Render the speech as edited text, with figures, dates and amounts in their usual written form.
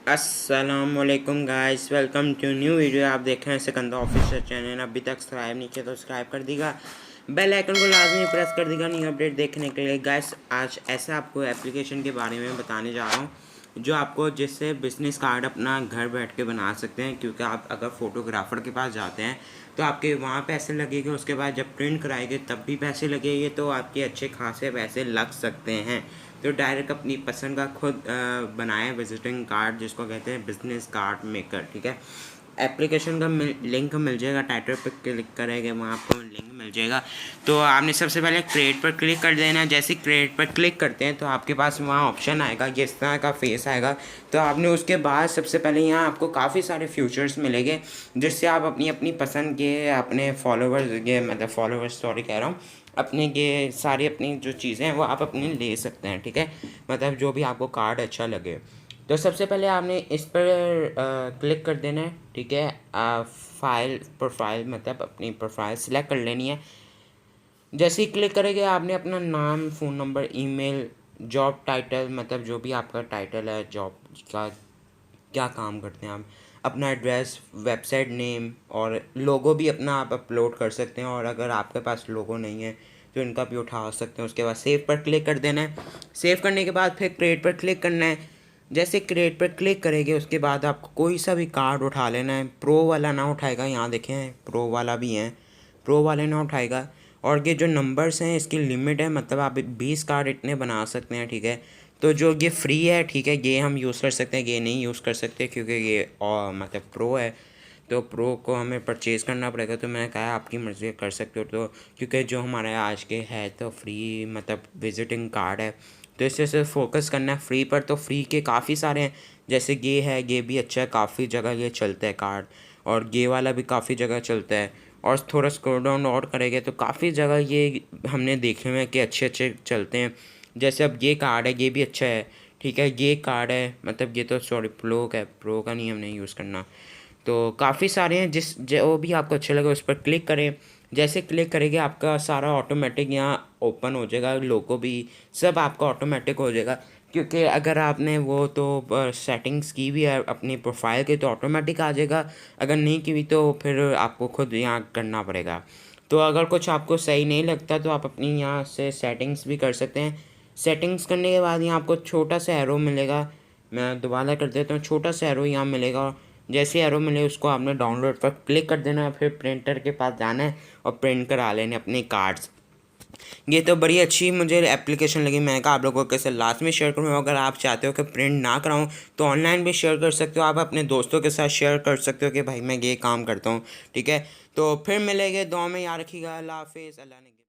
अस्सलामुअलैकुम guys, welcome to new video. आप देख रहे हैं सिकंदर ऑफिशियल चैनल। अभी तक सब्सक्राइब नहीं किया तो सब्सक्राइब कर दीजिएगा, बेल आइकन को लाजमी प्रेस कर दीजिएगा न्यू अपडेट देखने के लिए। गाइस आज ऐसे आपको एप्लीकेशन के बारे में बताने जा रहा हूँ जो आपको जिससे बिजनेस कार्ड अपना घर बैठ के बना सकते हैं। क्योंकि आप अगर फोटोग्राफर के पास जाते हैं तो आपके वहाँ पैसे लगेंगे, उसके बाद जब प्रिंट कराएंगे तब भी पैसे लगेंगे, तो आपके अच्छे खासे पैसे लग सकते हैं। तो डायरेक्ट अपनी पसंद का खुद बनाएं विजिटिंग कार्ड, जिसको कहते हैं बिजनेस कार्ड मेकर। ठीक है, एप्लीकेशन का लिंक मिल जाएगा, टाइटल पर क्लिक करेंगे वहाँ आपको लिंक मिल जाएगा। तो आपने सबसे पहले क्रिएट पर क्लिक कर देना। जैसे क्रिएट पर क्लिक करते हैं तो आपके पास वहाँ ऑप्शन आएगा, इस तरह का फेस आएगा। तो आपने उसके बाद सबसे पहले यहाँ आपको काफ़ी सारे फ्यूचर्स मिलेंगे, जिससे आप अपनी अपनी पसंद के अपने फॉलोवर्स के सॉरी कह रहा हूँ, अपने के सारी अपनी जो चीज़ें हैं वो आप अपनी ले सकते हैं। ठीक है, मतलब जो भी आपको कार्ड अच्छा लगे। तो सबसे पहले आपने इस पर क्लिक कर देना है। ठीक है, फाइल प्रोफाइल मतलब अपनी प्रोफाइल सिलेक्ट कर लेनी है। जैसे ही क्लिक करेंगे आपने अपना नाम, phone number, email, job title मतलब जो भी आपका टाइटल है जॉब का, क्या काम करते हैं आप, अपना एड्रेस, वेबसाइट नेम और लोगो भी अपना आप अपलोड कर सकते हैं। और अगर आपके पास लोगो नहीं है तो इनका भी उठा सकते हैं। उसके बाद सेव पर क्लिक कर देना है। सेव करने के बाद फिर क्रिएट पर क्लिक करना है। जैसे क्रिएट पर क्लिक करेंगे उसके बाद आपको कोई सा भी कार्ड उठा लेना है। प्रो वाला ना उठाएगा, यहाँ देखें प्रो वाला भी है, प्रो वाले ना उठाएगा। और ये जो नंबर्स हैं इसकी लिमिट है, मतलब आप 20 कार्ड इतने बना सकते हैं। ठीक है, तो जो ये फ्री है, ठीक है, ये हम यूज़ कर सकते हैं, ये नहीं यूज़ कर सकते क्योंकि ये और मतलब प्रो है, तो प्रो को हमें परचेज़ करना पड़ेगा। तो मैंने कहा आपकी मर्ज़ी कर सकते हो। तो क्योंकि जो हमारे आज के है तो फ्री मतलब विजिटिंग कार्ड है, तो इससे सिर्फ फोकस करना है फ्री पर। तो फ्री के काफ़ी सारे हैं, जैसे ये है, ये भी अच्छा है, काफ़ी जगह ये चलता है कार्ड। और ये वाला भी काफ़ी जगह चलता है। और थोड़ा स्क्रॉल डाउन और करेंगे तो काफ़ी जगह ये हमने देखे हुए हैं कि अच्छे अच्छे चलते हैं। जैसे अब ये कार्ड है, ये भी अच्छा है। ठीक है, ये कार्ड है, मतलब ये तो सॉरी प्रो का है, प्रो का नहीं हमने यूज़ करना। तो काफ़ी सारे हैं, जिस जो भी आपको अच्छे लगे उस पर क्लिक करें। जैसे क्लिक करेंगे आपका सारा ऑटोमेटिक यहाँ ओपन हो जाएगा, लोगो भी सब आपका ऑटोमेटिक हो जाएगा। क्योंकि अगर आपने वो तो सेटिंग्स की भी है अपनी प्रोफाइल के तो ऑटोमेटिक आ जाएगा, अगर नहीं की हुई तो फिर आपको खुद यहाँ करना पड़ेगा। तो अगर कुछ आपको सही नहीं लगता तो आप अपनी यहाँ से सेटिंग्स भी कर सकते हैं। सेटिंग्स करने के बाद यहाँ आपको छोटा सा एरो मिलेगा, मैं दोबारा कर देता हूँ, छोटा सा एरो यहाँ मिलेगा। जैसे एरो मिले उसको आपने डाउनलोड पर क्लिक कर देना है, फिर प्रिंटर के पास जाना है और प्रिंट करा लेने अपने कार्ड्स। ये तो बड़ी अच्छी मुझे एप्लीकेशन लगी, मैं कहा आप लोगों के साथ लास्ट में शेयर करूँ। अगर आप चाहते हो कि प्रिंट ना कराऊँ तो ऑनलाइन भी शेयर कर सकते हो, आप अपने दोस्तों के साथ शेयर कर सकते हो कि भाई मैं ये काम करता हूँ। ठीक है, तो फिर मिलेंगे, दुआ में याद रखिएगा। अल्लाह हाफिज़। अल्लाह ने